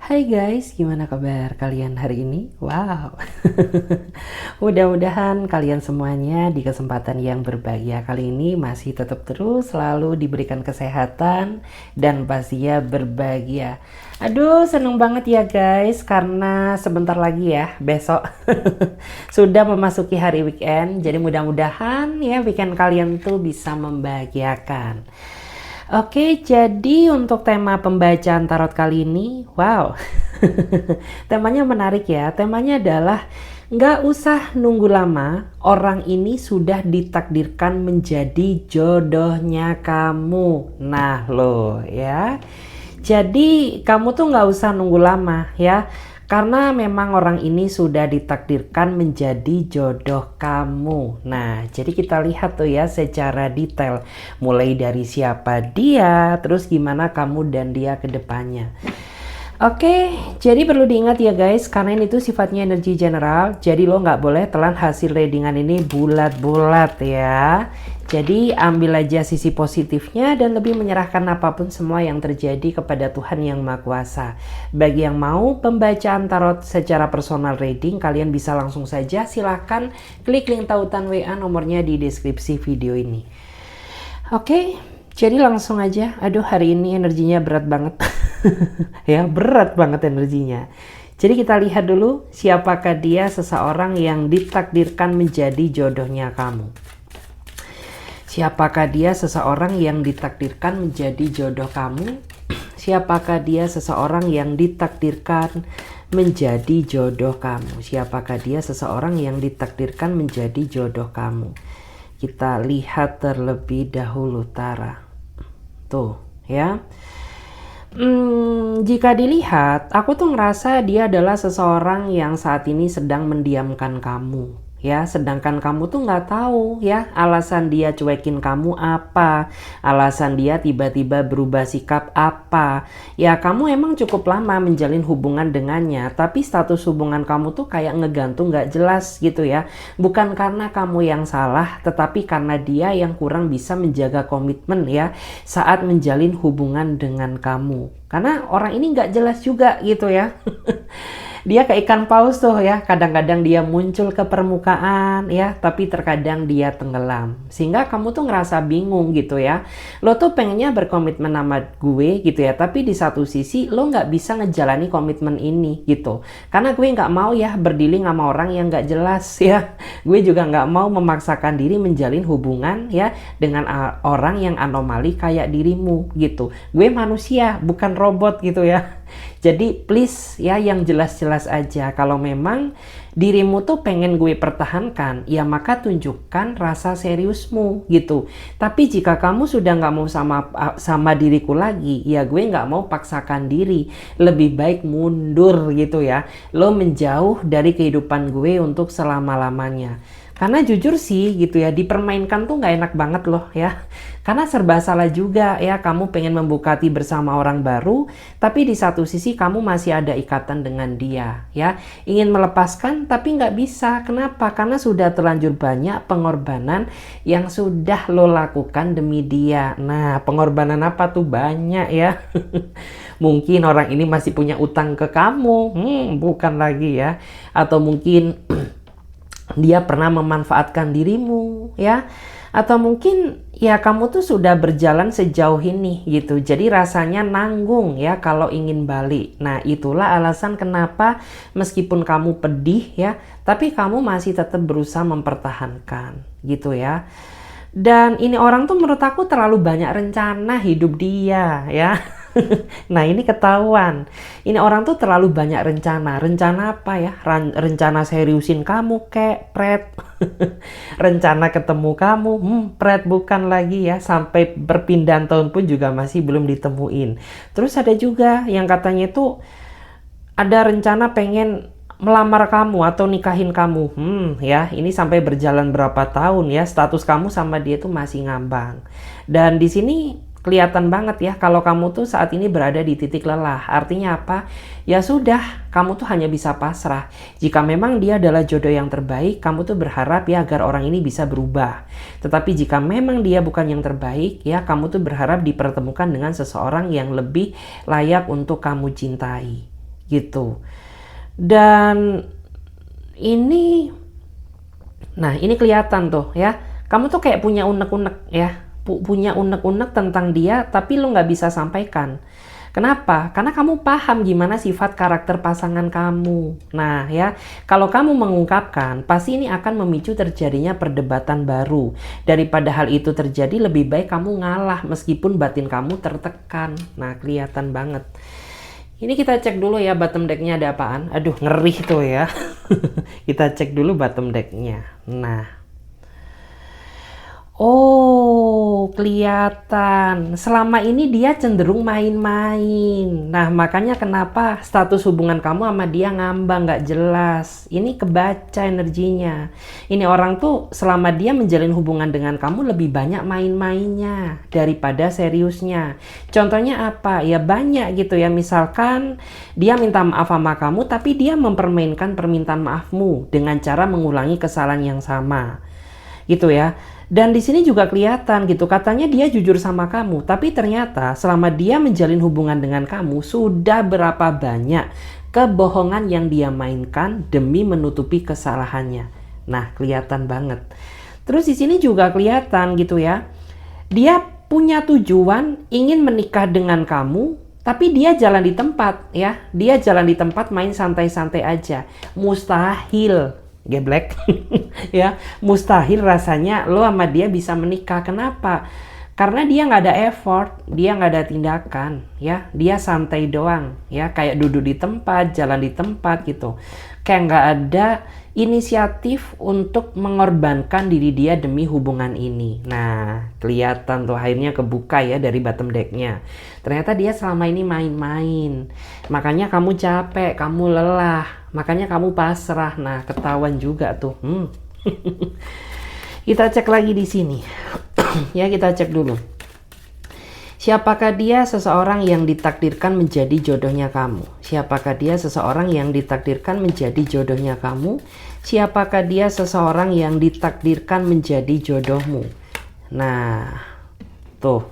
Hai guys, gimana kabar kalian hari ini? Wow, mudah-mudahan kalian semuanya di kesempatan yang berbahagia kali ini masih tetap terus selalu diberikan kesehatan dan pastinya berbahagia. Aduh, seneng banget ya guys, karena sebentar lagi ya, besok sudah memasuki hari weekend. Jadi mudah-mudahan ya weekend kalian tuh bisa membahagiakan. Oke, jadi untuk tema pembacaan tarot kali ini, wow, temanya menarik ya. Temanya adalah nggak usah nunggu lama, orang ini sudah ditakdirkan menjadi jodohnya kamu. Nah loh ya, jadi kamu tuh nggak usah nunggu lama ya. Karena memang orang ini sudah ditakdirkan menjadi jodoh kamu. Nah, jadi kita lihat tuh ya secara detail. Mulai dari siapa dia, terus gimana kamu dan dia ke depannya. Oke, jadi perlu diingat ya guys, karena ini tuh sifatnya energi general. Jadi lo nggak boleh telan hasil readingan ini bulat-bulat ya. Jadi ambil aja sisi positifnya dan lebih menyerahkan apapun semua yang terjadi kepada Tuhan Yang Maha Kuasa. Bagi yang mau pembacaan tarot secara personal reading, kalian bisa langsung saja silahkan klik link tautan WA nomornya di deskripsi video ini. Oke, jadi langsung aja. Aduh, hari ini energinya berat banget. Ya, berat banget energinya. Jadi kita lihat dulu siapakah dia seseorang yang ditakdirkan menjadi jodohnya kamu. Siapakah dia seseorang yang ditakdirkan menjadi jodoh kamu? Siapakah dia seseorang yang ditakdirkan menjadi jodoh kamu? Siapakah dia seseorang yang ditakdirkan menjadi jodoh kamu? Kita lihat terlebih dahulu, Tara. Tuh, ya. Jika dilihat, aku tuh ngerasa dia adalah seseorang yang saat ini sedang mendiamkan kamu. Ya, sedangkan kamu tuh nggak tahu ya alasan dia cuekin kamu apa, alasan dia tiba-tiba berubah sikap apa. Ya, kamu emang cukup lama menjalin hubungan dengannya, tapi status hubungan kamu tuh kayak ngegantung nggak jelas gitu ya. Bukan karena kamu yang salah, tetapi karena dia yang kurang bisa menjaga komitmen ya saat menjalin hubungan dengan kamu. Karena orang ini nggak jelas juga gitu ya. Dia kayak ikan paus tuh ya, kadang-kadang dia muncul ke permukaan ya, tapi terkadang dia tenggelam. Sehingga kamu tuh ngerasa bingung gitu ya. Lo tuh pengennya berkomitmen sama gue gitu ya, tapi di satu sisi lo nggak bisa ngejalani komitmen ini gitu. Karena gue nggak mau ya berdealing sama orang yang nggak jelas ya. Gue juga nggak mau memaksakan diri menjalin hubungan ya dengan orang yang anomali kayak dirimu gitu. Gue manusia, bukan robot gitu ya. Jadi please ya yang jelas-jelas aja. Kalau memang dirimu tuh pengen gue pertahankan, ya maka tunjukkan rasa seriusmu gitu. Tapi jika kamu sudah nggak mau sama diriku lagi, ya gue nggak mau paksakan diri. Lebih baik mundur gitu ya. Lo menjauh dari kehidupan gue untuk selama-lamanya. Karena jujur sih gitu ya, dipermainkan tuh nggak enak banget loh ya. Karena serba salah juga ya, kamu pengen membuka hati bersama orang baru, tapi di satu sisi kamu masih ada ikatan dengan dia ya. Ingin melepaskan tapi nggak bisa. Kenapa? Karena sudah terlanjur banyak pengorbanan yang sudah lo lakukan demi dia. Nah, pengorbanan apa tuh? Banyak ya. Mungkin orang ini masih punya utang ke kamu, bukan lagi ya. Atau mungkin dia pernah memanfaatkan dirimu ya, atau mungkin ya kamu tuh sudah berjalan sejauh ini gitu, jadi rasanya nanggung ya kalau ingin balik. Nah, itulah alasan kenapa meskipun kamu pedih ya, tapi kamu masih tetap berusaha mempertahankan gitu ya. Dan ini orang tuh menurut aku terlalu banyak rencana hidup dia ya. Nah, ini ketahuan. Ini orang tuh terlalu banyak rencana. Rencana apa ya? Rencana seriusin kamu kek, pret. Rencana ketemu kamu, pret, bukan lagi ya. Sampai perpindahan tahun pun juga masih belum ditemuin. Terus ada juga yang katanya tuh ada rencana pengen melamar kamu atau nikahin kamu. Ya, ini sampai berjalan berapa tahun ya, status kamu sama dia tuh masih ngambang. Dan di sini kelihatan banget ya kalau kamu tuh saat ini berada di titik lelah. Artinya apa? Ya sudah, kamu tuh hanya bisa pasrah. Jika memang dia adalah jodoh yang terbaik, kamu tuh berharap ya agar orang ini bisa berubah. Tetapi jika memang dia bukan yang terbaik, ya kamu tuh berharap dipertemukan dengan seseorang yang lebih layak untuk kamu cintai. gitu. Dan ini, nah ini kelihatan tuh ya, kamu tuh kayak punya unek-unek ya, punya unek-unek tentang dia, tapi lu nggak bisa sampaikan. Kenapa? Karena kamu paham gimana sifat karakter pasangan kamu. Nah ya, kalau kamu mengungkapkan, pasti ini akan memicu terjadinya perdebatan baru. Daripada hal itu terjadi, lebih baik kamu ngalah meskipun batin kamu tertekan. Nah, kelihatan banget. Ini kita cek dulu ya bottom decknya ada apaan. Aduh, ngeri tuh ya. Kita cek dulu bottom decknya. Nah, oh, kelihatan. Selama ini dia cenderung main-main. Nah, makanya kenapa status hubungan kamu sama dia ngambang, nggak jelas. Ini kebaca energinya. Ini orang tuh selama dia menjalin hubungan dengan kamu lebih banyak main-mainnya daripada seriusnya. Contohnya apa? Ya banyak gitu ya. Misalkan dia minta maaf sama kamu, tapi dia mempermainkan permintaan maafmu dengan cara mengulangi kesalahan yang sama. Gitu ya. Dan di sini juga kelihatan gitu, katanya dia jujur sama kamu, tapi ternyata selama dia menjalin hubungan dengan kamu sudah berapa banyak kebohongan yang dia mainkan demi menutupi kesalahannya. Nah, kelihatan banget. Terus di sini juga kelihatan gitu ya. Dia punya tujuan ingin menikah dengan kamu, tapi dia jalan di tempat ya. Dia jalan di tempat main santai-santai aja. Mustahil geblek ya, mustahil rasanya lo sama dia bisa menikah. Kenapa? Karena dia nggak ada effort, dia nggak ada tindakan ya, dia santai doang ya, kayak duduk di tempat, jalan di tempat gitu, kayak nggak ada inisiatif untuk mengorbankan diri dia demi hubungan ini. Nah, kelihatan tuh akhirnya kebuka ya dari bottom decknya. Ternyata dia selama ini main-main. Makanya kamu capek, kamu lelah, makanya kamu pasrah. Nah, ketahuan juga tuh. Kita cek lagi di sini. Ya, kita cek dulu. Siapakah dia? Seseorang yang ditakdirkan menjadi jodohnya kamu. Siapakah dia? Seseorang yang ditakdirkan menjadi jodohnya kamu. Siapakah dia? Seseorang yang ditakdirkan menjadi jodohmu. Nah, tuh.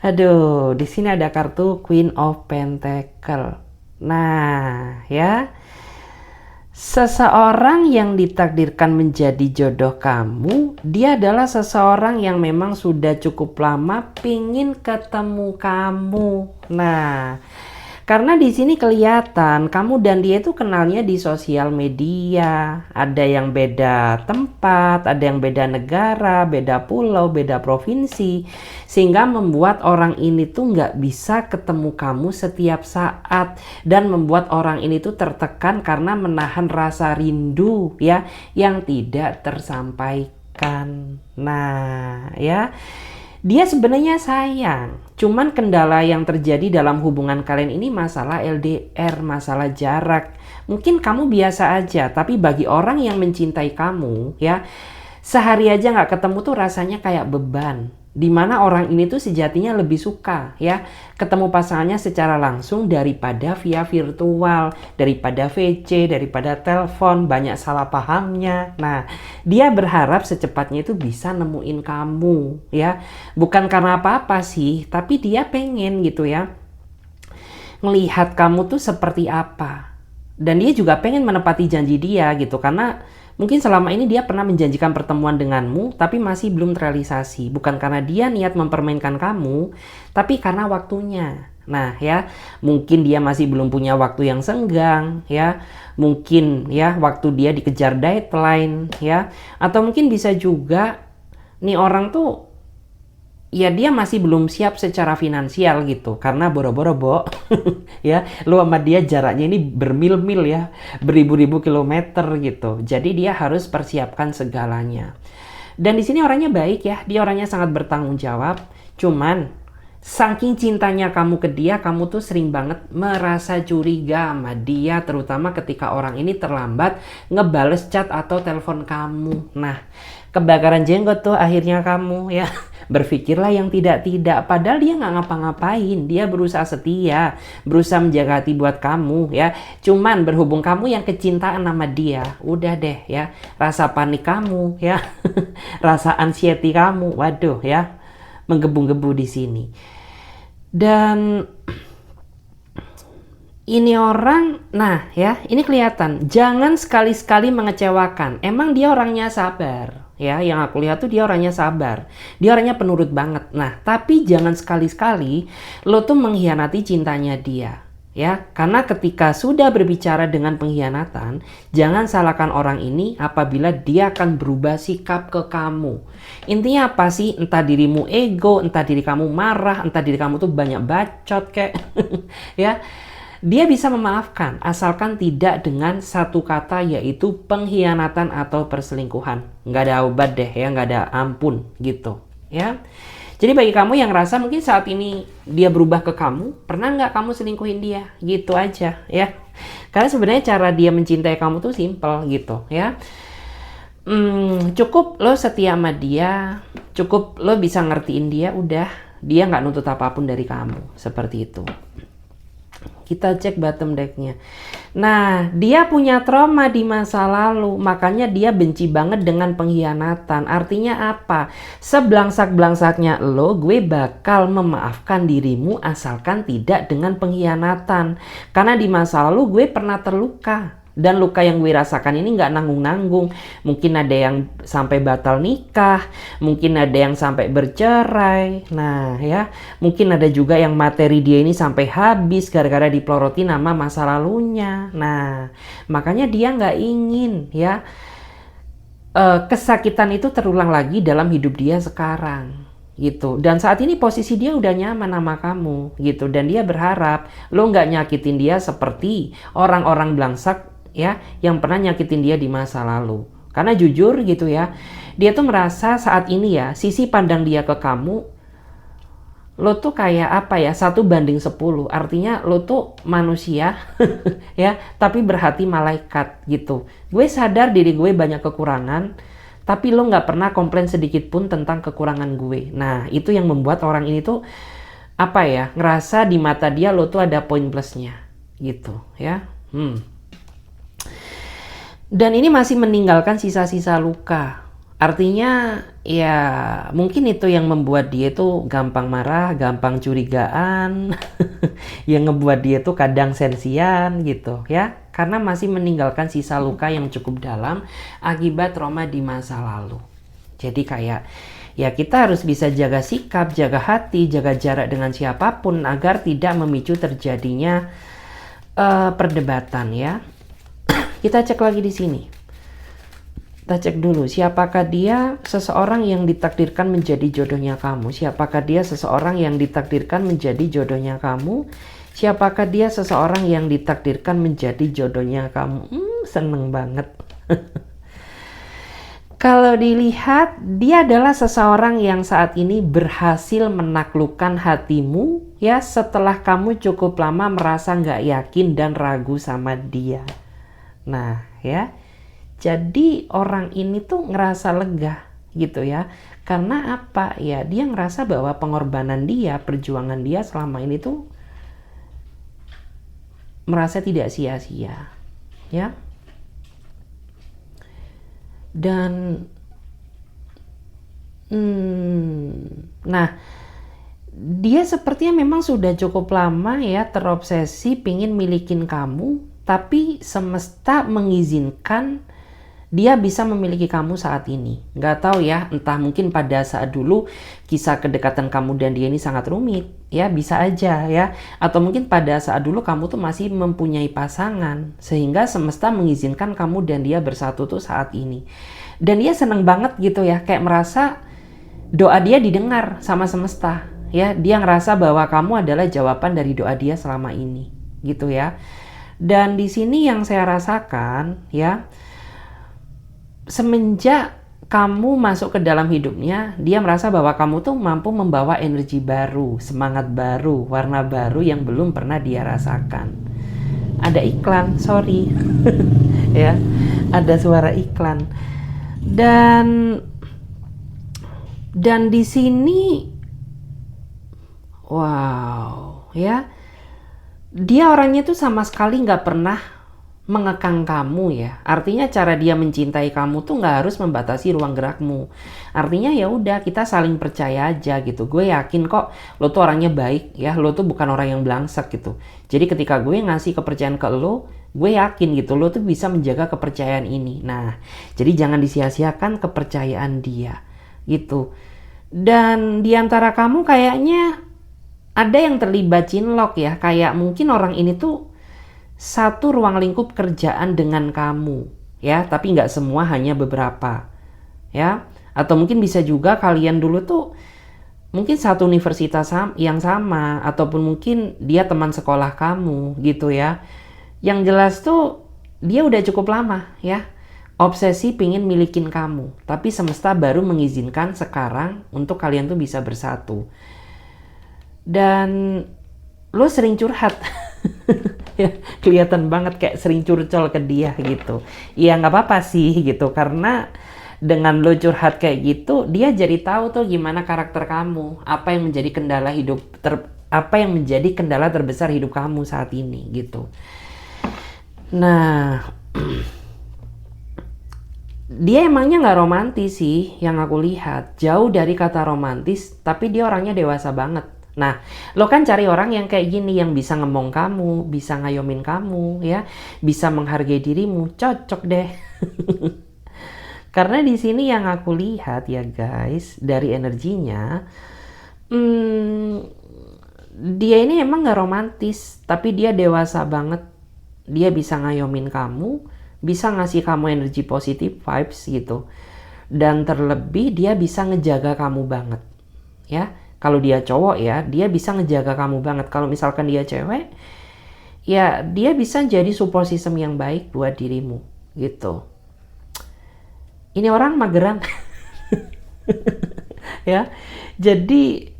Aduh, di sini ada kartu Queen of Pentacle. Nah, ya. Seseorang yang ditakdirkan menjadi jodoh kamu, dia adalah seseorang yang memang sudah cukup lama pingin ketemu kamu. Nah, karena di sini kelihatan kamu dan dia itu kenalnya di sosial media. Ada yang beda tempat, ada yang beda negara, beda pulau, beda provinsi. Sehingga membuat orang ini tuh nggak bisa ketemu kamu setiap saat. Dan membuat orang ini tuh tertekan karena menahan rasa rindu ya, yang tidak tersampaikan. Nah, ya. Dia sebenarnya sayang, cuman kendala yang terjadi dalam hubungan kalian ini masalah LDR, masalah jarak. Mungkin kamu biasa aja, tapi bagi orang yang mencintai kamu ya, sehari aja nggak ketemu tuh rasanya kayak beban. Dimana orang ini tuh sejatinya lebih suka ya ketemu pasangannya secara langsung daripada via virtual, daripada VC, daripada telepon, banyak salah pahamnya. Nah, dia berharap secepatnya itu bisa nemuin kamu ya. Bukan karena apa-apa sih, tapi dia pengen gitu ya ngelihat kamu tuh seperti apa. Dan dia juga pengen menepati janji dia gitu, karena mungkin selama ini dia pernah menjanjikan pertemuan denganmu, tapi masih belum terrealisasi. Bukan karena dia niat mempermainkan kamu, tapi karena waktunya. Nah ya, mungkin dia masih belum punya waktu yang senggang ya. Mungkin ya waktu dia dikejar deadline ya. Atau mungkin bisa juga nih orang tuh ya dia masih belum siap secara finansial gitu, karena boro-boro ya lu sama dia jaraknya ini bermil-mil ya, beribu-ribu kilometer gitu, jadi dia harus persiapkan segalanya. Dan di sini orangnya baik ya, dia orangnya sangat bertanggung jawab, cuman saking cintanya kamu ke dia, kamu tuh sering banget merasa curiga sama dia, terutama ketika orang ini terlambat ngebales chat atau telepon kamu. Nah, kebakaran jenggot tuh akhirnya kamu ya. Berpikirlah yang tidak-tidak, padahal dia nggak ngapa-ngapain, dia berusaha setia, berusaha menjaga hati buat kamu ya. Cuman berhubung kamu yang kecintaan sama dia, udah deh ya, rasa panik kamu ya, rasa anxiety kamu, waduh ya, menggebu-gebu di sini. Dan Ini orang, nah ya, ini kelihatan. Jangan sekali-sekali mengecewakan. Emang dia orangnya sabar, ya. Yang aku lihat tuh dia orangnya sabar. Dia orangnya penurut banget. Nah, tapi jangan sekali-sekali lo tuh mengkhianati cintanya dia, ya. Karena ketika sudah berbicara dengan pengkhianatan, jangan salahkan orang ini apabila dia akan berubah sikap ke kamu. Intinya apa sih? Entah dirimu ego, entah diri kamu marah, entah diri kamu tuh banyak bacot kayak, ya. Dia bisa memaafkan asalkan tidak dengan satu kata, yaitu pengkhianatan atau perselingkuhan. Nggak ada obat deh ya, nggak ada ampun gitu ya. Jadi bagi kamu yang rasa mungkin saat ini dia berubah ke kamu, pernah nggak kamu selingkuhin dia? Gitu aja ya. Karena sebenarnya cara dia mencintai kamu tuh simple gitu ya. Cukup lo setia sama dia, cukup lo bisa ngertiin dia, udah. Dia nggak nuntut apapun dari kamu, seperti itu. Kita cek bottom deck-nya. Nah, dia punya trauma di masa lalu, makanya dia benci banget dengan pengkhianatan. Artinya apa? Seblangsak-blangsaknya lo, gue bakal memaafkan dirimu asalkan tidak dengan pengkhianatan. Karena di masa lalu gue pernah terluka. Dan luka yang gue rasakan ini nggak nanggung-nanggung. Mungkin ada yang sampai batal nikah, mungkin ada yang sampai bercerai. Nah ya, mungkin ada juga yang materi dia ini sampai habis gara-gara dipeloroti nama masa lalunya. Nah, makanya dia nggak ingin ya kesakitan itu terulang lagi dalam hidup dia sekarang gitu. Dan saat ini posisi dia udah nyaman sama kamu gitu, dan dia berharap lo nggak nyakitin dia seperti orang-orang belangsak ya yang pernah nyakitin dia di masa lalu. Karena jujur gitu ya, dia tuh merasa saat ini ya, sisi pandang dia ke kamu, lo tuh kayak apa ya, 1:10. Artinya lo tuh manusia ya, tapi berhati malaikat gitu. Gue sadar diri gue banyak kekurangan, tapi lo nggak pernah komplain sedikit pun tentang kekurangan gue. Nah, itu yang membuat orang ini tuh apa ya, ngerasa di mata dia lo tuh ada poin plusnya gitu ya. Dan ini masih meninggalkan sisa-sisa luka. Artinya ya mungkin itu yang membuat dia tuh gampang marah, gampang curigaan, yang ngebuat dia tuh kadang sensian gitu ya. Karena masih meninggalkan sisa luka yang cukup dalam akibat trauma di masa lalu. Jadi kayak ya kita harus bisa jaga sikap, jaga hati, jaga jarak dengan siapapun agar tidak memicu terjadinya perdebatan ya. Kita cek lagi di sini. Kita cek dulu, siapakah dia seseorang yang ditakdirkan menjadi jodohnya kamu? Siapakah dia seseorang yang ditakdirkan menjadi jodohnya kamu? Siapakah dia seseorang yang ditakdirkan menjadi jodohnya kamu? Seneng banget. Kalau dilihat, dia adalah seseorang yang saat ini berhasil menaklukkan hatimu ya, setelah kamu cukup lama merasa nggak yakin dan ragu sama dia. Nah ya, jadi orang ini tuh ngerasa lega gitu ya. Karena apa ya, dia ngerasa bahwa pengorbanan dia, perjuangan dia selama ini tuh merasa tidak sia-sia ya. Dan nah, dia sepertinya memang sudah cukup lama ya terobsesi pingin milikin kamu, tapi semesta mengizinkan dia bisa memiliki kamu saat ini. Nggak tahu ya, entah mungkin pada saat dulu kisah kedekatan kamu dan dia ini sangat rumit ya, bisa aja ya. Atau mungkin pada saat dulu kamu tuh masih mempunyai pasangan, sehingga semesta mengizinkan kamu dan dia bersatu tuh saat ini. Dan dia seneng banget gitu ya, kayak merasa doa dia didengar sama semesta ya. Dia ngerasa bahwa kamu adalah jawaban dari doa dia selama ini gitu ya. Dan di sini yang saya rasakan ya, semenjak kamu masuk ke dalam hidupnya, dia merasa bahwa kamu tuh mampu membawa energi baru, semangat baru, warna baru yang belum pernah dia rasakan. Ada iklan, sorry. Ya, ada suara iklan. Dan di sini wow, ya. Dia orangnya tuh sama sekali nggak pernah mengekang kamu ya. Artinya cara dia mencintai kamu tuh nggak harus membatasi ruang gerakmu. Artinya ya udah kita saling percaya aja gitu. Gue yakin kok lo tuh orangnya baik ya. Lo tuh bukan orang yang belangsak gitu. Jadi ketika gue ngasih kepercayaan ke lo, gue yakin gitu lo tuh bisa menjaga kepercayaan ini. Nah, jadi jangan disia-siakan kepercayaan dia gitu. Dan diantara kamu kayaknya ada yang terlibat cinlok ya. Kayak mungkin orang ini tuh satu ruang lingkup kerjaan dengan kamu ya, tapi nggak semua, hanya beberapa ya. Atau mungkin bisa juga kalian dulu tuh mungkin satu universitas yang sama, ataupun mungkin dia teman sekolah kamu gitu ya. Yang jelas tuh dia udah cukup lama ya obsesi pingin milikin kamu, tapi semesta baru mengizinkan sekarang untuk kalian tuh bisa bersatu. Dan lo sering curhat ya, kelihatan banget kayak sering curcol ke dia gitu. Ya nggak apa-apa sih gitu, karena dengan lo curhat kayak gitu, dia jadi tahu tuh gimana karakter kamu, apa yang menjadi kendala apa yang menjadi kendala terbesar hidup kamu saat ini gitu. Nah, dia emangnya nggak romantis sih yang aku lihat, jauh dari kata romantis, tapi dia orangnya dewasa banget. Nah, lo kan cari orang yang kayak gini, yang bisa ngemong kamu, bisa ngayomin kamu, ya, bisa menghargai dirimu, cocok deh. Karena di sini yang aku lihat ya guys, dari energinya, dia ini emang nggak romantis, tapi dia dewasa banget. Dia bisa ngayomin kamu, bisa ngasih kamu energi positif, vibes gitu. Dan terlebih dia bisa ngejaga kamu banget, ya. Kalau dia cowok ya, dia bisa ngejaga kamu banget. Kalau misalkan dia cewek, ya dia bisa jadi support system yang baik buat dirimu, gitu. Ini orang mageran, ya. Jadi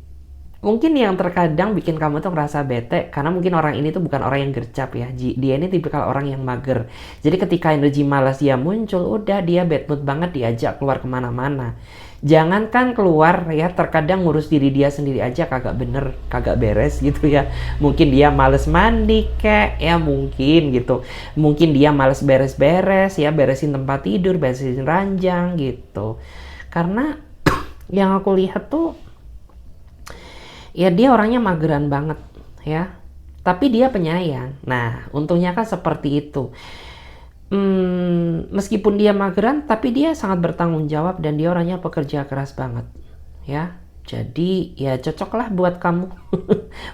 mungkin yang terkadang bikin kamu tuh ngerasa bete, karena mungkin orang ini tuh bukan orang yang gercep ya. Dia ini tipikal orang yang mager. Jadi ketika energi malas dia muncul, udah dia bad mood banget, diajak keluar kemana-mana. Jangankan keluar ya, terkadang ngurus diri dia sendiri aja kagak bener, kagak beres gitu ya. Mungkin dia males mandi kek ya, mungkin gitu. Mungkin dia males beres-beres ya, beresin tempat tidur, beresin ranjang gitu. Karena yang aku lihat tuh ya dia orangnya mageran banget ya, tapi dia penyayang. Nah, untungnya kan seperti itu. Meskipun dia mageran, tapi dia sangat bertanggung jawab dan dia orangnya pekerja keras banget ya. Jadi ya cocok lah buat kamu.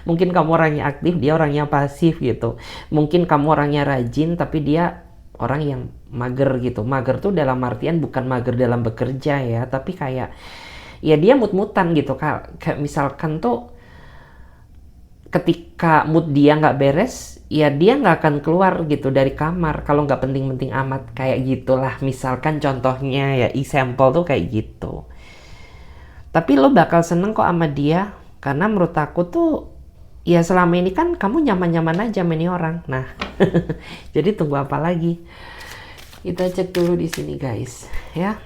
Mungkin kamu orangnya aktif, dia orangnya pasif gitu. Mungkin kamu orangnya rajin, tapi dia orang yang mager gitu. Mager tuh dalam artian bukan mager dalam bekerja ya, tapi kayak ya dia mut-mutan gitu. Kayak misalkan tuh ketika mood dia nggak beres, ya dia nggak akan keluar gitu dari kamar kalau nggak penting-penting amat, kayak gitulah. Misalkan contohnya ya, example tuh kayak gitu. Tapi lo bakal seneng kok sama dia, karena menurut aku tuh ya selama ini kan kamu nyaman-nyaman aja sama ini orang. Nah, jadi tunggu apa lagi? Kita cek dulu di sini guys, ya.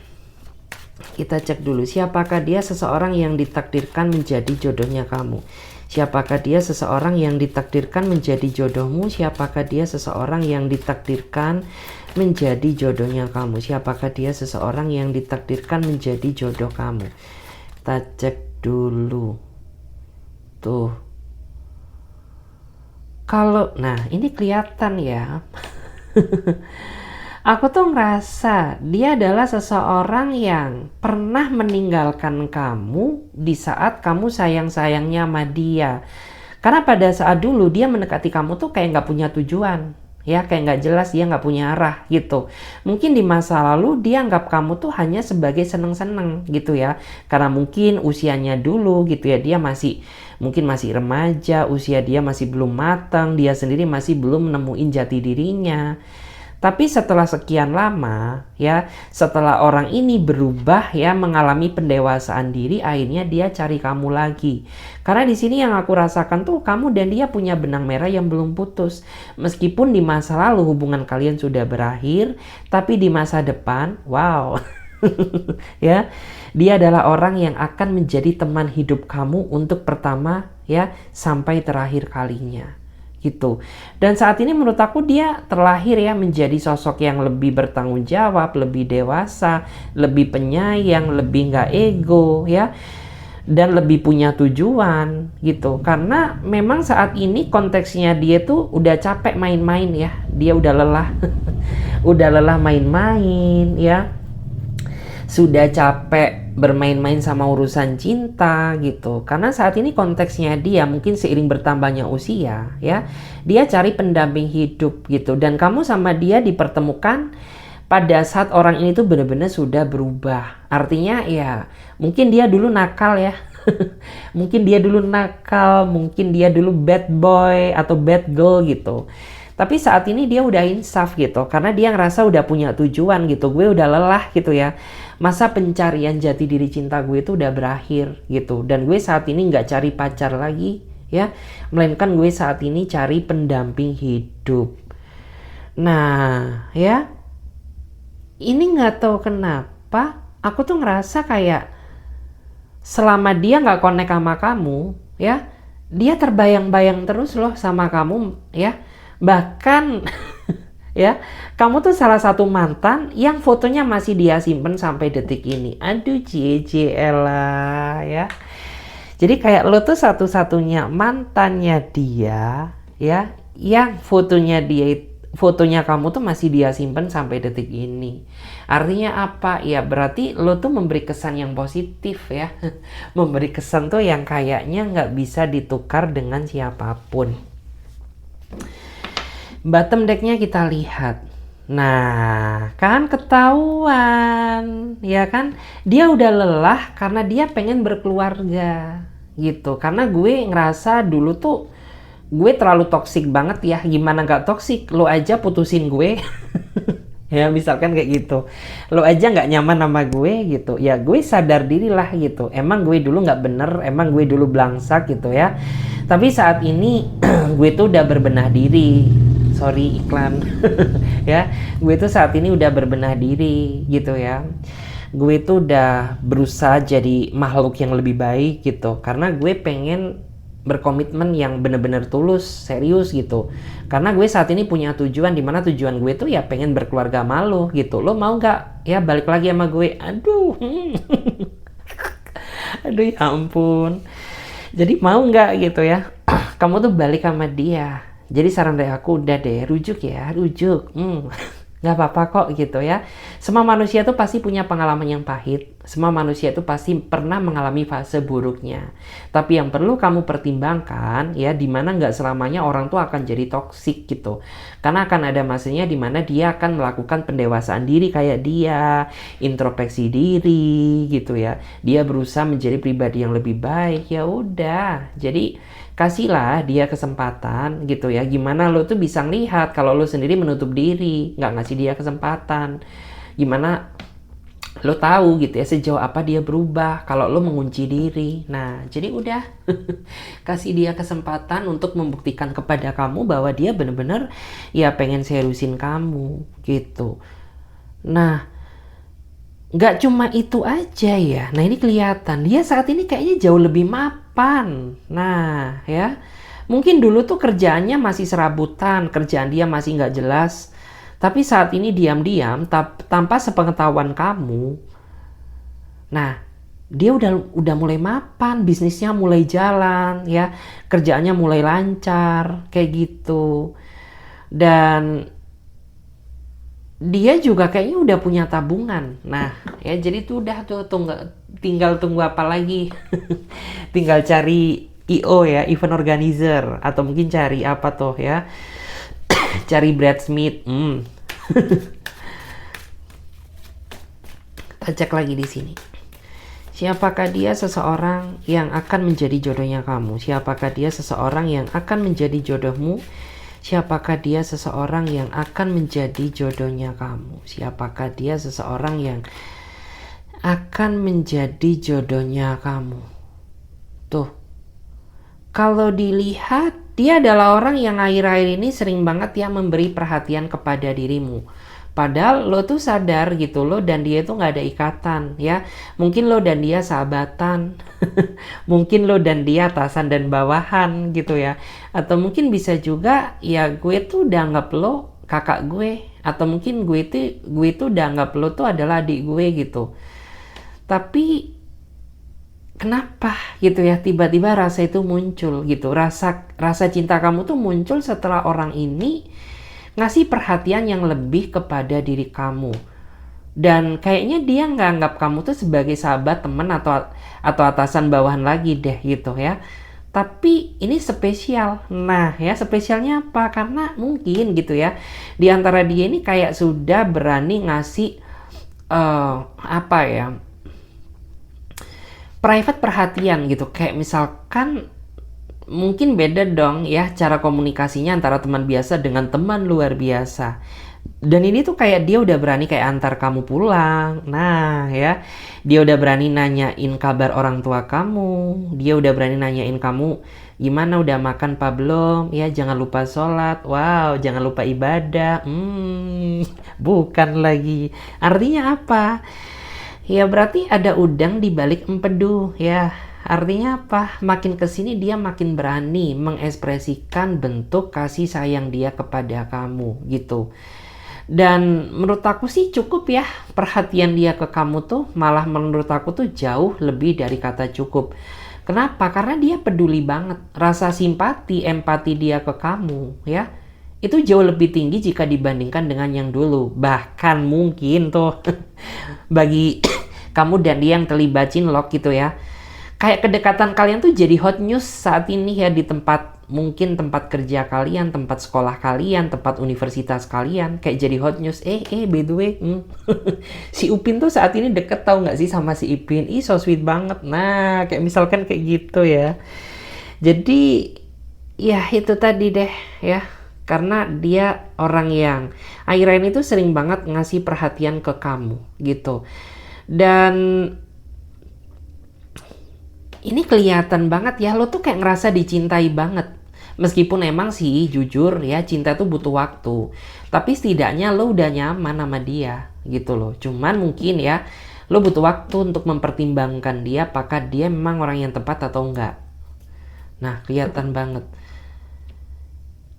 Kita cek dulu siapakah dia, seseorang yang ditakdirkan menjadi jodohnya kamu. Siapakah dia, seseorang yang ditakdirkan menjadi jodohmu? Siapakah dia, seseorang yang ditakdirkan menjadi jodohnya kamu? Siapakah dia, seseorang yang ditakdirkan menjadi jodoh kamu? Kita cek dulu. Tuh. Kalau, nah ini kelihatan ya. Aku tuh ngerasa dia adalah seseorang yang pernah meninggalkan kamu di saat kamu sayang-sayangnya sama dia. Karena pada saat dulu dia mendekati kamu tuh kayak nggak punya tujuan. Ya, kayak nggak jelas, dia nggak punya arah gitu. Mungkin di masa lalu dia anggap kamu tuh hanya sebagai seneng-seneng gitu ya. Karena mungkin usianya dulu gitu ya, dia mungkin masih remaja, usia dia masih belum matang, dia sendiri masih belum nemuin jati dirinya. Tapi setelah sekian lama ya, setelah orang ini berubah ya, mengalami pendewasaan diri, akhirnya dia cari kamu lagi. Karena di sini yang aku rasakan tuh kamu dan dia punya benang merah yang belum putus. Meskipun di masa lalu hubungan kalian sudah berakhir, tapi di masa depan, wow. Ya, dia adalah orang yang akan menjadi teman hidup kamu untuk pertama ya sampai terakhir kalinya. gitu. Dan saat ini menurut aku dia terlahir ya menjadi sosok yang lebih bertanggung jawab, lebih dewasa, lebih penyayang, lebih nggak ego ya, dan lebih punya tujuan gitu. Karena memang saat ini konteksnya dia tuh udah capek main-main ya, dia udah lelah udah lelah main-main ya, sudah capek bermain-main sama urusan cinta gitu. Karena saat ini konteksnya dia mungkin seiring bertambahnya usia ya, dia cari pendamping hidup gitu. Dan kamu sama dia dipertemukan pada saat orang ini tuh benar-benar sudah berubah. Artinya ya mungkin dia dulu nakal ya. Mungkin dia dulu nakal, mungkin dia dulu bad boy atau bad girl gitu. Tapi saat ini dia udah insaf gitu, karena dia ngerasa udah punya tujuan gitu. Gue udah lelah gitu ya. Masa pencarian jati diri cinta gue itu udah berakhir gitu. Dan gue saat ini nggak cari pacar lagi ya, melainkan gue saat ini cari pendamping hidup. Nah ya, ini nggak tahu kenapa aku tuh ngerasa kayak selama dia nggak connect sama kamu ya, dia terbayang-bayang terus loh sama kamu ya. Bahkan ya, kamu tuh salah satu mantan yang fotonya masih dia simpen sampai detik ini. Aduh cie Ella ya. Jadi kayak lo tuh satu-satunya mantannya dia ya, yang fotonya kamu tuh masih dia simpen sampai detik ini. Artinya apa? Ya berarti lo tuh memberi kesan yang positif ya. Memberi kesan tuh yang kayaknya nggak bisa ditukar dengan siapapun. Bottom decknya kita lihat. Nah, kan ketahuan, ya kan? Dia udah lelah karena dia pengen berkeluarga, gitu. Karena gue ngerasa dulu tuh gue terlalu toksik banget ya. Gimana nggak toksik? Lo aja putusin gue. Ya misalkan kayak gitu, lo aja nggak nyaman sama gue gitu ya, gue sadar diri lah gitu, emang gue dulu nggak bener, emang gue dulu belangsak gitu ya, tapi saat ini gue tuh udah berbenah diri, sorry iklan ya, gue tuh saat ini udah berbenah diri gitu ya, gue tuh udah berusaha jadi makhluk yang lebih baik gitu, karena gue pengen berkomitmen yang bener-bener tulus, serius gitu. Karena gue saat ini punya tujuan, dimana tujuan gue tuh ya pengen berkeluarga sama lo gitu. Lo mau gak ya balik lagi sama gue? Aduh aduh ya ampun. Jadi mau gak gitu ya kamu tuh balik sama dia? Jadi saran dari aku, udah deh rujuk ya, rujuk. Nggak apa-apa kok gitu ya. Semua manusia tuh pasti punya pengalaman yang pahit. Semua manusia tuh pasti pernah mengalami fase buruknya. Tapi yang perlu kamu pertimbangkan ya, dimana nggak selamanya orang tuh akan jadi toksik gitu. Karena akan ada masanya dimana dia akan melakukan pendewasaan diri kayak dia, introspeksi diri gitu ya. Dia berusaha menjadi pribadi yang lebih baik. Ya udah. Jadi kasihlah dia kesempatan gitu ya. Gimana lo tuh bisa ngelihat kalau lo sendiri menutup diri, nggak ngasih dia kesempatan. Gimana lo tahu gitu ya sejauh apa dia berubah kalau lo mengunci diri. Nah jadi udah kasih dia kesempatan untuk membuktikan kepada kamu bahwa dia bener-bener ya pengen seriusin kamu gitu. Nah nggak cuma itu aja ya. Nah ini kelihatan dia saat ini kayaknya jauh lebih mapan. Nah ya, mungkin dulu tuh kerjaannya masih serabutan, kerjaan dia masih nggak jelas. Tapi saat ini diam-diam tanpa sepengetahuan kamu. Nah dia udah mulai mapan, bisnisnya mulai jalan ya, kerjaannya mulai lancar kayak gitu. Dan dia juga kayaknya udah punya tabungan. Nah ya jadi tuh udah tuh tinggal tunggu apa lagi. Tinggal cari IO ya, event organizer, atau mungkin cari apa tuh ya, cari Brad Smith. Kita cek lagi di sini. Siapakah dia seseorang yang akan menjadi jodohnya kamu? Siapakah dia seseorang yang akan menjadi jodohmu? Siapakah dia seseorang yang akan menjadi jodohnya kamu? Siapakah dia seseorang yang akan menjadi jodohnya kamu? Tuh, kalau dilihat dia adalah orang yang akhir-akhir ini sering banget ya memberi perhatian kepada dirimu. Padahal lo tuh sadar gitu, lo dan dia itu nggak ada ikatan ya. Mungkin lo dan dia sahabatan, mungkin lo dan dia atasan dan bawahan gitu ya. Atau mungkin bisa juga ya gue tuh udah anggap lo kakak gue. Atau mungkin gue tuh udah anggap lo tuh adalah adik gue gitu. Tapi kenapa gitu ya tiba-tiba rasa itu muncul gitu, rasa rasa cinta kamu tuh muncul setelah orang ini ngasih perhatian yang lebih kepada diri kamu, dan kayaknya dia nggak anggap kamu tuh sebagai sahabat, teman, atau atasan bawahan lagi deh gitu ya. Tapi ini spesial. Nah ya, spesialnya apa? Karena mungkin gitu ya, di antara dia ini kayak sudah berani ngasih apa ya, private perhatian gitu. Kayak misalkan mungkin beda dong ya cara komunikasinya antara teman biasa dengan teman luar biasa. Dan ini tuh kayak dia udah berani kayak antar kamu pulang. Nah ya, dia udah berani nanyain kabar orang tua kamu. Dia udah berani nanyain kamu gimana, udah makan apa belum? Ya jangan lupa sholat. Wow, jangan lupa ibadah. Bukan lagi. Artinya apa? Ya berarti ada udang di balik empedu ya. Artinya apa? Makin kesini dia makin berani mengekspresikan bentuk kasih sayang dia kepada kamu gitu. Dan menurut aku sih cukup ya, perhatian dia ke kamu tuh malah menurut aku tuh jauh lebih dari kata cukup. Kenapa? Karena dia peduli banget. Rasa simpati, empati dia ke kamu ya, itu jauh lebih tinggi jika dibandingkan dengan yang dulu. Bahkan mungkin tuh bagi kamu dan dia yang terlibat cinlok gitu ya, kayak kedekatan kalian tuh jadi hot news saat ini ya, di tempat, mungkin tempat kerja kalian, tempat sekolah kalian, tempat universitas kalian, kayak jadi hot news. By the way, si Upin tuh saat ini deket tau nggak sih sama si Ipin. Ih so sweet banget. Nah kayak misalkan kayak gitu ya. Jadi ya itu tadi deh ya, karena dia orang yang akhir-akhir itu sering banget ngasih perhatian ke kamu gitu. Dan ini kelihatan banget ya, lo tuh kayak ngerasa dicintai banget. Meskipun emang sih jujur ya, cinta tuh butuh waktu. Tapi setidaknya lo udah nyaman sama dia gitu loh. Cuman mungkin ya, lo butuh waktu untuk mempertimbangkan dia, apakah dia memang orang yang tepat atau enggak. Nah kelihatan banget.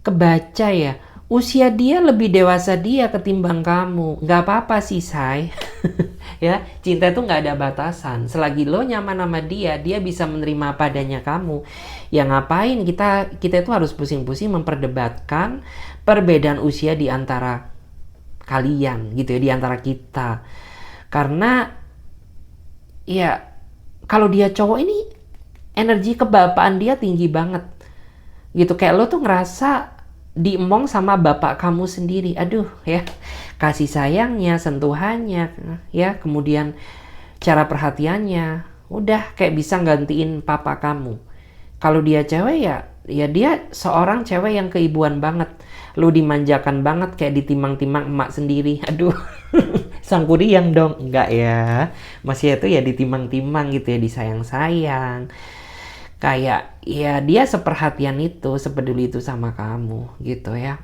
Kebaca ya, usia dia lebih dewasa dia ketimbang kamu. Nggak apa-apa sih say. Ya cinta itu nggak ada batasan. Selagi lo nyaman sama dia, dia bisa menerima apa adanya kamu. Ya ngapain kita itu harus pusing-pusing memperdebatkan perbedaan usia di antara kalian gitu ya, di antara kita. Karena ya kalau dia cowok ini, energi kebapaan dia tinggi banget gitu. Kayak lo tuh ngerasa diemong sama bapak kamu sendiri. Aduh ya, kasih sayangnya, sentuhannya ya, kemudian cara perhatiannya, udah kayak bisa gantiin papa kamu. Kalau dia cewek ya dia seorang cewek yang keibuan banget. Lu dimanjakan banget, kayak ditimang-timang emak sendiri. Aduh sang kuriang dong. Enggak ya, masih itu ya ditimang-timang gitu ya, disayang-sayang. Kayak ya dia seperhatian itu, sepeduli itu sama kamu gitu ya.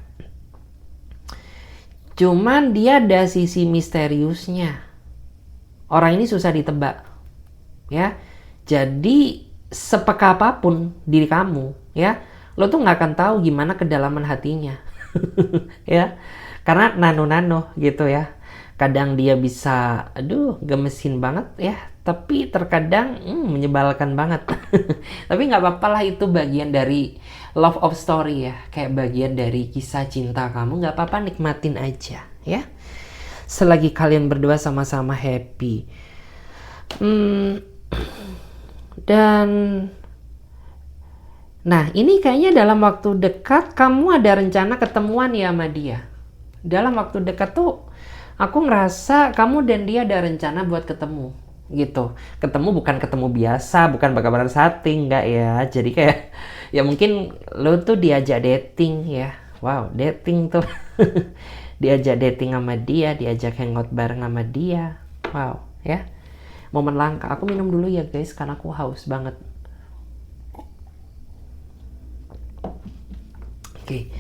Cuman dia ada sisi misteriusnya. Orang ini susah ditebak ya. Jadi sepeka apapun diri kamu ya, lo tuh nggak akan tahu gimana kedalaman hatinya. Ya karena nano-nano gitu ya. Kadang dia bisa aduh gemesin banget ya, tapi terkadang menyebalkan banget. Tapi nggak apa-apa lah, itu bagian dari love of story ya, kayak bagian dari kisah cinta kamu. Nggak apa-apa, nikmatin aja ya, selagi kalian berdua sama-sama happy. Dan nah ini kayaknya dalam waktu dekat kamu ada rencana ketemuan ya sama dia. Dalam waktu dekat tuh aku ngerasa kamu dan dia ada rencana buat ketemu gitu. Ketemu bukan ketemu biasa, bukan bakar-bakar sate, enggak ya. Jadi kayak ya mungkin lo tuh diajak dating ya. Wow, dating tuh. Diajak dating sama dia, diajak hangout bareng sama dia. Wow, ya. Momen langka. Aku minum dulu ya guys, karena aku haus banget. Oke.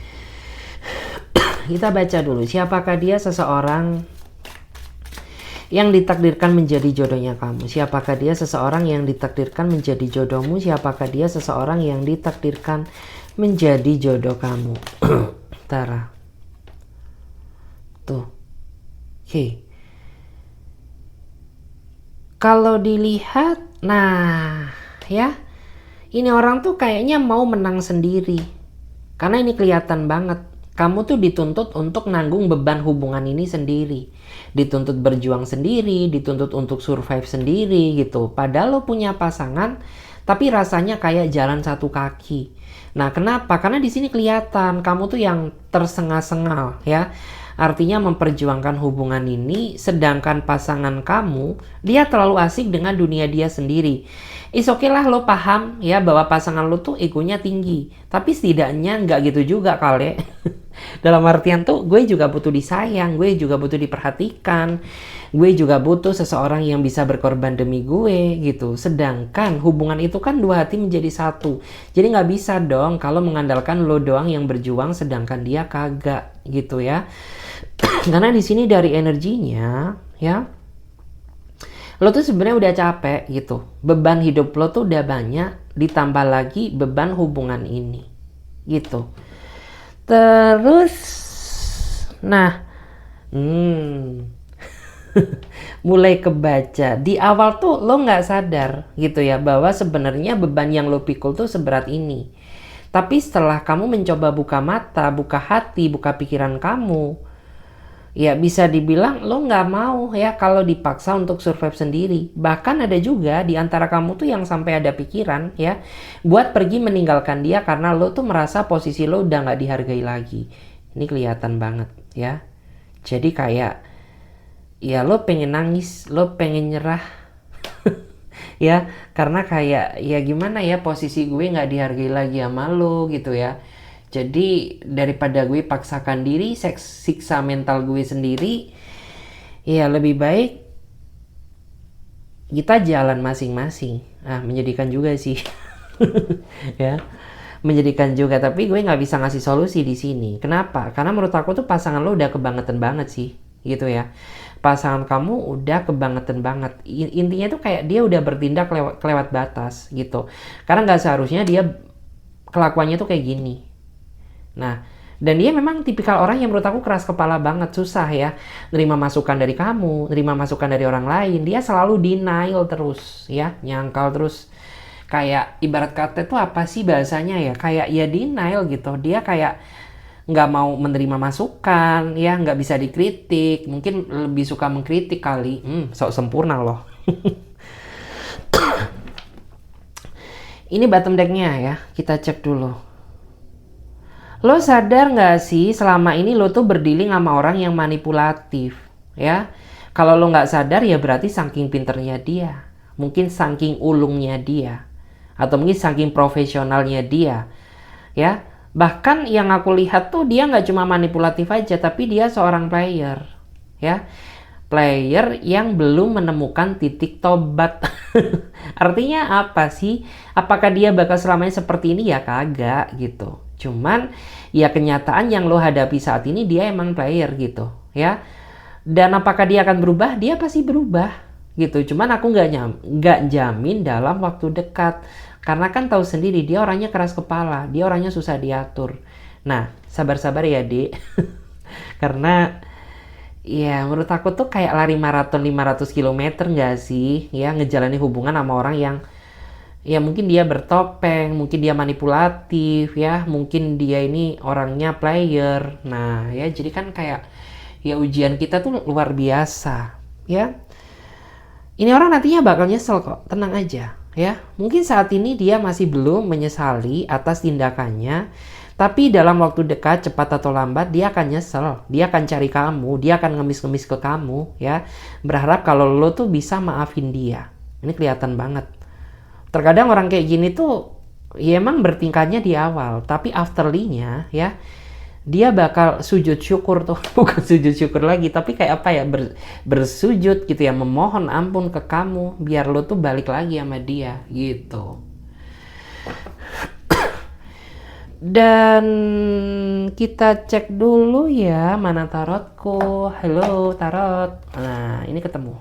Kita baca dulu, siapakah dia? Seseorang yang ditakdirkan menjadi jodohnya kamu. Siapakah dia? Seseorang yang ditakdirkan menjadi jodohmu. Siapakah dia? Seseorang yang ditakdirkan menjadi jodoh kamu. Tara. Tuh. Oke. Kalau dilihat, nah, ya. Ini orang tuh kayaknya mau menang sendiri. Karena ini kelihatan banget. Kamu tuh dituntut untuk nanggung beban hubungan ini sendiri. Dituntut berjuang sendiri, dituntut untuk survive sendiri gitu. Padahal lo punya pasangan, tapi rasanya kayak jalan satu kaki. Nah, kenapa? Karena di sini kelihatan kamu tuh yang tersengal-sengal ya. Artinya memperjuangkan hubungan ini, sedangkan pasangan kamu, dia terlalu asik dengan dunia dia sendiri. Is okay lah lo paham ya bahwa pasangan lo tuh egonya tinggi. Tapi setidaknya nggak gitu juga kali. Dalam artian tuh gue juga butuh disayang, gue juga butuh diperhatikan, gue juga butuh seseorang yang bisa berkorban demi gue gitu. Sedangkan hubungan itu kan dua hati menjadi satu. Jadi nggak bisa dong kalau mengandalkan lo doang yang berjuang sedangkan dia kagak gitu ya. Karena di sini dari energinya ya, lo tuh sebenarnya udah capek gitu. Beban hidup lo tuh udah banyak, ditambah lagi beban hubungan ini gitu. Terus, nah, mulai kebaca. Di awal tuh lo nggak sadar gitu ya bahwa sebenarnya beban yang lo pikul tuh seberat ini. Tapi setelah kamu mencoba buka mata, buka hati, buka pikiran kamu, ya bisa dibilang lo nggak mau ya kalau dipaksa untuk survive sendiri. Bahkan ada juga di antara kamu tuh yang sampai ada pikiran ya buat pergi meninggalkan dia karena lo tuh merasa posisi lo udah nggak dihargai lagi. Ini kelihatan banget ya. Jadi kayak ya lo pengen nangis, lo pengen nyerah ya karena kayak ya gimana ya posisi gue nggak dihargai lagi sama lo gitu ya. Jadi daripada gue paksakan diri, siksa mental gue sendiri, ya lebih baik kita jalan masing-masing. Menyedihkan juga sih, ya, menyedihkan juga. Tapi gue nggak bisa ngasih solusi di sini. Kenapa? Karena menurut aku tuh pasangan lo udah kebangetan banget sih, gitu ya. Pasangan kamu udah kebangetan banget. Intinya tuh kayak dia udah bertindak lewat batas, gitu. Karena nggak seharusnya dia kelakuannya tuh kayak gini. Nah, dan dia memang tipikal orang yang menurut aku keras kepala banget, susah ya nerima masukan dari kamu, nerima masukan dari orang lain. Dia selalu denial terus ya, nyangkal terus. Kayak ibarat kata itu apa sih bahasanya ya, kayak ya denial gitu. Dia kayak nggak mau menerima masukan ya, nggak bisa dikritik, mungkin lebih suka mengkritik kali. Sok sempurna loh. Ini bottom decknya ya, kita cek dulu. Lo sadar nggak sih selama ini lo tuh berdealing sama orang yang manipulatif ya? Kalau lo nggak sadar ya berarti saking pinternya dia, mungkin saking ulungnya dia, atau mungkin saking profesionalnya dia ya. Bahkan yang aku lihat tuh dia nggak cuma manipulatif aja, tapi dia seorang player ya. Player yang belum menemukan titik tobat. Artinya apa sih? Apakah dia bakal selamanya seperti ini? Ya kagak gitu. Cuman ya kenyataan yang lo hadapi saat ini dia emang player gitu ya. Dan apakah dia akan berubah? Dia pasti berubah gitu. Cuman aku nggak jamin dalam waktu dekat. Karena kan tahu sendiri dia orangnya keras kepala, dia orangnya susah diatur. Nah, sabar-sabar ya, Dek. Karena ya menurut aku tuh kayak lari maraton 500 km nggak sih? Ya ngejalani hubungan sama orang yang ya mungkin dia bertopeng, mungkin dia manipulatif ya, mungkin dia ini orangnya player. Nah ya jadi kan kayak ya ujian kita tuh luar biasa ya. Ini orang nantinya bakal nyesel kok, tenang aja ya. Mungkin saat ini dia masih belum menyesali atas tindakannya, tapi dalam waktu dekat cepat atau lambat dia akan nyesel, dia akan cari kamu, dia akan ngemis-ngemis ke kamu ya, berharap kalau lo tuh bisa maafin dia. Ini kelihatan banget. Terkadang orang kayak gini tuh ya emang bertingkahnya di awal, tapi afterly-nya ya dia bakal sujud syukur tuh. Bukan sujud syukur lagi, tapi kayak apa ya, bersujud gitu ya, memohon ampun ke kamu biar lo tuh balik lagi sama dia gitu. Dan kita cek dulu ya, mana tarotku. Halo tarot. Nah, ini ketemu.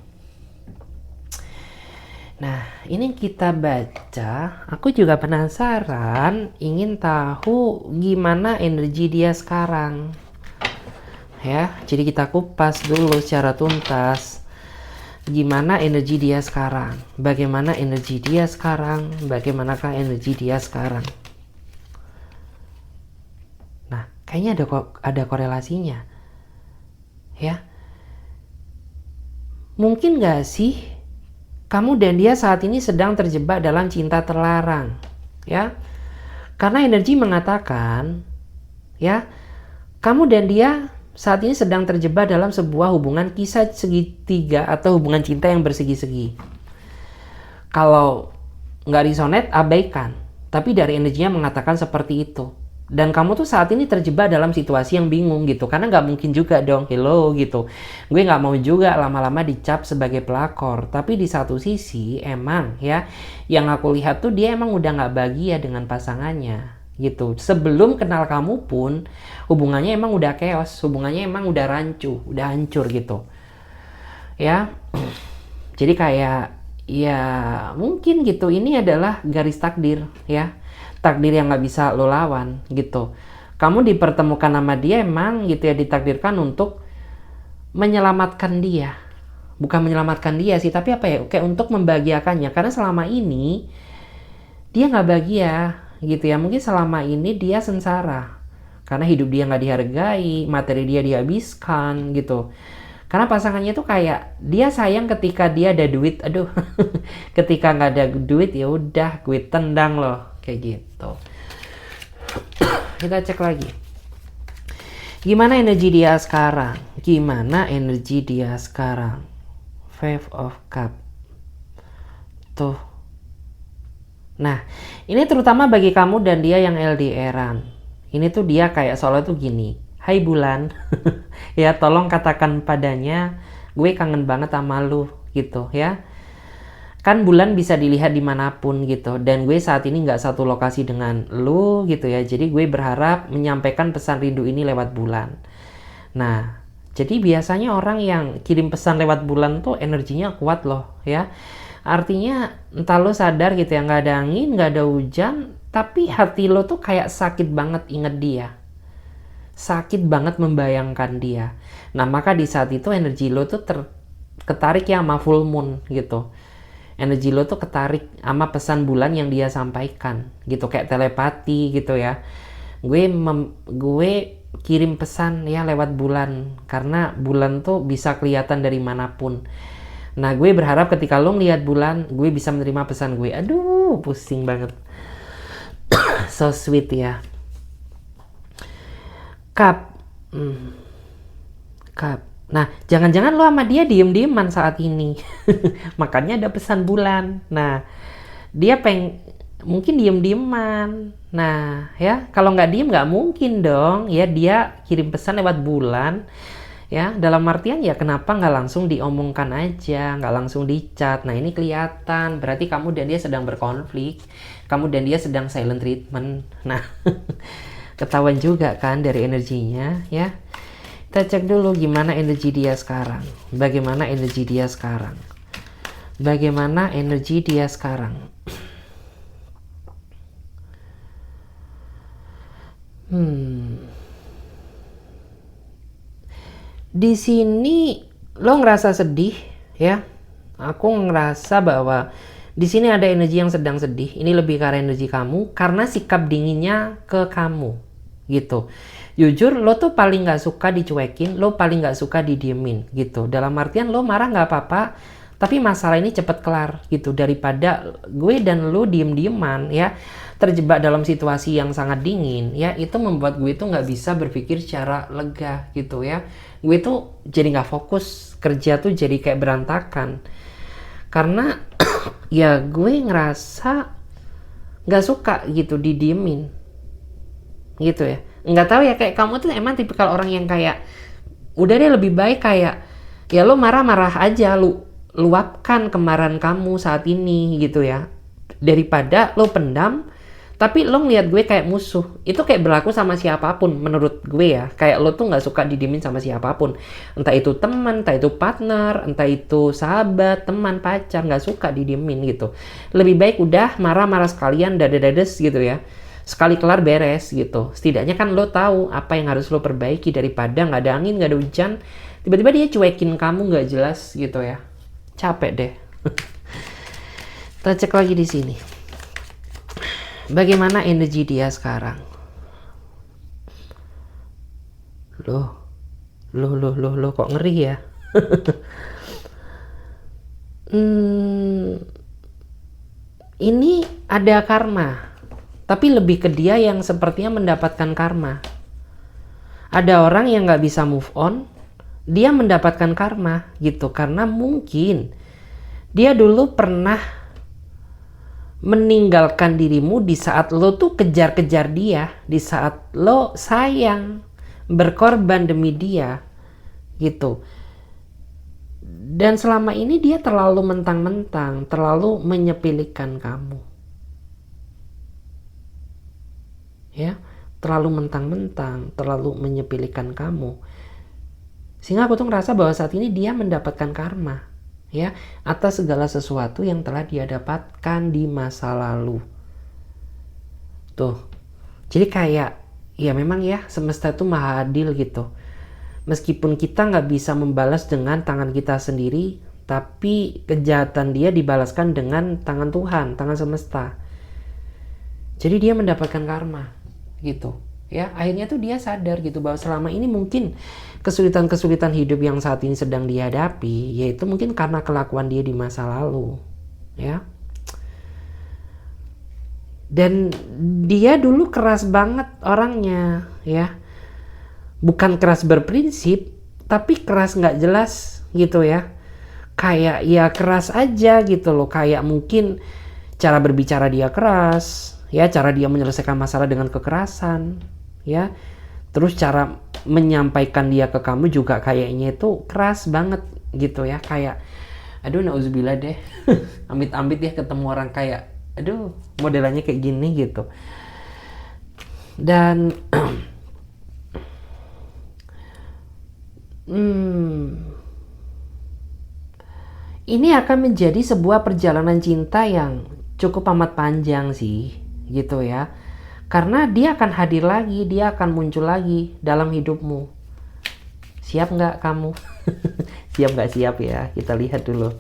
Nah, ini kita baca. Aku juga penasaran, ingin tahu gimana energi dia sekarang. Ya, jadi kita kupas dulu secara tuntas. Gimana energi dia sekarang? Bagaimana energi dia sekarang? Bagaimanakah energi dia sekarang? Nah, kayaknya ada korelasinya. Ya. Mungkin gak sih kamu dan dia saat ini sedang terjebak dalam cinta terlarang, ya? Karena energi mengatakan, ya, kamu dan dia saat ini sedang terjebak dalam sebuah hubungan kisah segitiga atau hubungan cinta yang bersegi-segi. Kalau nggak resonate, abaikan. Tapi dari energinya mengatakan seperti itu. Dan kamu tuh saat ini terjebak dalam situasi yang bingung gitu. Karena nggak mungkin juga dong, hello gitu. Gue nggak mau juga lama-lama dicap sebagai pelakor. Tapi di satu sisi emang ya, yang aku lihat tuh dia emang udah nggak bahagia dengan pasangannya gitu. Sebelum kenal kamu pun hubungannya emang udah chaos. Hubungannya emang udah rancu, udah hancur gitu. Ya, jadi kayak ya mungkin gitu, ini adalah garis takdir ya, takdir yang nggak bisa lo lawan gitu. Kamu dipertemukan sama dia emang gitu ya, ditakdirkan untuk menyelamatkan dia, bukan menyelamatkan dia sih, tapi apa ya, kayak untuk membahagiakannya, karena selama ini dia nggak bahagia gitu ya. Mungkin selama ini dia sengsara karena hidup dia nggak dihargai, materi dia dihabiskan gitu. Karena pasangannya tuh kayak dia sayang ketika dia ada duit, aduh, ketika nggak ada duit ya udah gue tendang loh, kayak gitu. Kita cek lagi. Gimana energi dia sekarang? Gimana energi dia sekarang? Five of Cup. Tuh. Nah, ini terutama bagi kamu dan dia yang LDR-an. Ini tuh dia kayak soalnya tuh gini. Hai bulan, ya tolong katakan padanya gue kangen banget sama lu gitu ya. Kan bulan bisa dilihat dimanapun gitu, dan gue saat ini nggak satu lokasi dengan lu gitu ya. Jadi gue berharap menyampaikan pesan rindu ini lewat bulan. Nah, jadi biasanya orang yang kirim pesan lewat bulan tuh energinya kuat loh ya. Artinya entah lo sadar gitu ya, nggak ada angin, nggak ada hujan, tapi hati lo tuh kayak sakit banget inget dia. Sakit banget membayangkan dia. Nah, maka di saat itu energi lo tuh ketarik ya sama full moon gitu. Energi lo tuh ketarik sama pesan bulan yang dia sampaikan gitu, kayak telepati gitu ya. Gue kirim pesan ya lewat bulan, karena bulan tuh bisa kelihatan dari manapun. Nah, gue berharap ketika lo ngeliat bulan, gue bisa menerima pesan gue. Aduh, pusing banget. So sweet ya. Cup. Cup. Nah, jangan-jangan lo sama dia diem-dieman saat ini. Makanya ada pesan bulan. Nah, dia mungkin diem-dieman. Nah, ya, kalau nggak diem nggak mungkin dong. Ya, dia kirim pesan lewat bulan. Ya, dalam artian ya kenapa nggak langsung diomongkan aja, nggak langsung dicat. Nah, ini kelihatan. Berarti kamu dan dia sedang berkonflik. Kamu dan dia sedang silent treatment. Nah, ketahuan juga kan dari energinya ya. Kita cek dulu gimana energi dia sekarang. Bagaimana energi dia sekarang? Bagaimana energi dia sekarang? Di sini lo ngerasa sedih ya. Aku ngerasa bahwa di sini ada energi yang sedang sedih. Ini lebih karena energi kamu, karena sikap dinginnya ke kamu gitu. Jujur lo tuh paling nggak suka dicuekin, lo paling nggak suka didiemin gitu. Dalam artian lo marah nggak apa-apa, tapi masalah ini cepet kelar gitu, daripada gue dan lo diem-dieman ya, terjebak dalam situasi yang sangat dingin ya. Itu membuat gue tuh nggak bisa berpikir secara lega gitu ya. Gue tuh jadi nggak fokus kerja, tuh jadi kayak berantakan karena ya gue ngerasa nggak suka gitu didiemin gitu ya. Nggak tahu ya, kayak kamu tuh emang tipikal orang yang kayak udah deh, lebih baik kayak ya lo marah-marah aja, lu luapkan kemarahan kamu saat ini gitu ya, daripada lo pendam Tapi lo ngeliat gue kayak musuh. Itu kayak berlaku sama siapapun menurut gue ya. Kayak lo tuh nggak suka didiemin sama siapapun. Entah itu teman, entah itu partner, entah itu sahabat, teman, pacar, nggak suka didiemin gitu. Lebih baik udah marah-marah sekalian, dada-dades gitu ya. Sekali kelar beres gitu. Setidaknya kan lo tahu apa yang harus lo perbaiki, daripada nggak ada angin, nggak ada hujan, tiba-tiba dia cuekin kamu nggak jelas gitu ya. Capek deh. Kita cek lagi di sini. Bagaimana energi dia sekarang? Loh, kok ngeri ya? Ini ada karma, tapi lebih ke dia yang sepertinya mendapatkan karma. Ada orang yang nggak bisa move on, dia mendapatkan karma gitu, karena mungkin dia dulu pernah meninggalkan dirimu di saat lo tuh kejar-kejar dia, di saat lo sayang, berkorban demi dia gitu. Dan selama ini dia terlalu mentang-mentang, terlalu menyepelekan kamu ya, terlalu mentang-mentang, terlalu menyepelekan kamu, sehingga aku tuh ngerasa bahwa saat ini dia mendapatkan karma ya, atas segala sesuatu yang telah dia dapatkan di masa lalu. Tuh. Jadi kayak ya memang ya, semesta itu maha adil gitu. Meskipun kita nggak bisa membalas dengan tangan kita sendiri, tapi kejahatan dia dibalaskan dengan tangan Tuhan, tangan semesta. Jadi dia mendapatkan karma gitu ya. Akhirnya tuh dia sadar gitu bahwa selama ini mungkin kesulitan-kesulitan hidup yang saat ini sedang dihadapi, yaitu mungkin karena kelakuan dia di masa lalu ya. Dan dia dulu keras banget orangnya ya, bukan keras berprinsip, tapi keras nggak jelas gitu ya. Kayak ya keras aja gitu loh, kayak mungkin cara berbicara dia keras ya, cara dia menyelesaikan masalah dengan kekerasan ya. Terus cara menyampaikan dia ke kamu juga kayaknya itu keras banget gitu ya. Kayak aduh nauzubillah deh. Amit-amit ya ketemu orang kayak aduh modelannya kayak gini gitu. Dan ini akan menjadi sebuah perjalanan cinta yang cukup amat panjang sih gitu ya. Karena dia akan hadir lagi, dia akan muncul lagi dalam hidupmu. Siap nggak kamu? Siap nggak siap ya? Kita lihat dulu.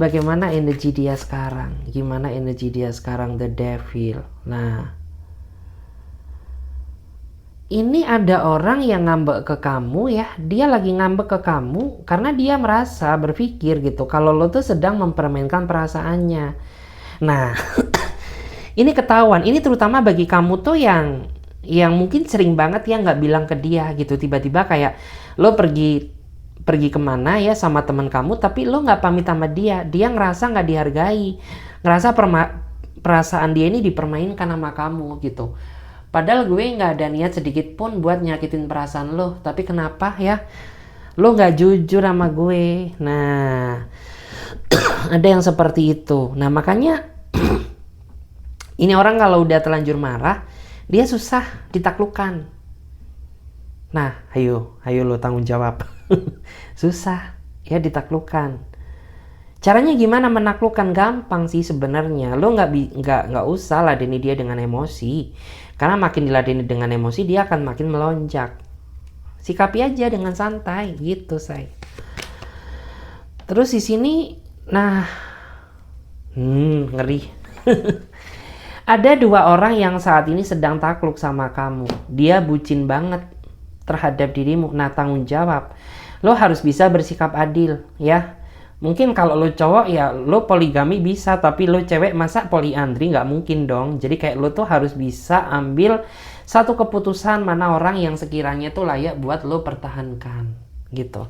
Bagaimana energi dia sekarang? Gimana energi dia sekarang, the devil? Nah, ini ada orang yang ngambek ke kamu ya. Dia lagi ngambek ke kamu karena dia merasa, berpikir gitu, kalau lo tuh sedang mempermainkan perasaannya. Nah, ini ketahuan, ini terutama bagi kamu tuh yang mungkin sering banget ya nggak bilang ke dia gitu. Tiba-tiba kayak lo pergi kemana ya sama teman kamu, tapi lo nggak pamit sama dia. Dia ngerasa nggak dihargai, ngerasa perasaan dia ini dipermainkan sama kamu gitu. Padahal gue nggak ada niat sedikit pun buat nyakitin perasaan lo, tapi kenapa ya lo nggak jujur sama gue. Nah, ada yang seperti itu. Nah makanya ini orang kalau udah terlanjur marah, dia susah ditaklukkan. Nah, ayo lo tanggung jawab. Susah ya ditaklukkan. Caranya gimana menaklukkan? Gampang sih sebenarnya. Lo nggak usah ladeni dia dengan emosi. Karena makin diladeni dengan emosi, dia akan makin melonjak. Sikapi aja dengan santai gitu, say. Terus di sini, nah, ngeri. Ada dua orang yang saat ini sedang takluk sama kamu. Dia bucin banget terhadap dirimu. Nah, tanggung jawab. Lo harus bisa bersikap adil ya. Mungkin kalau lo cowok ya lo poligami bisa, tapi lo cewek masa poliandri, nggak mungkin dong. Jadi kayak lo tuh harus bisa ambil satu keputusan mana orang yang sekiranya tuh layak buat lo pertahankan gitu.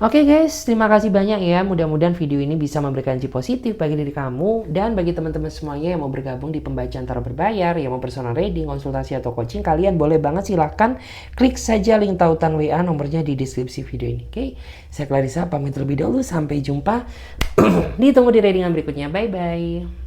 Oke guys, terima kasih banyak ya. Mudah-mudahan video ini bisa memberikan energi positif bagi diri kamu dan bagi teman-teman semuanya yang mau bergabung di pembacaan tarot berbayar, yang mau personal reading, konsultasi atau coaching, kalian boleh banget silahkan klik saja link tautan WA nomornya di deskripsi video ini. Oke, saya Clarissa pamit terlebih dahulu. Sampai jumpa. Ditunggu di readingan berikutnya. Bye bye.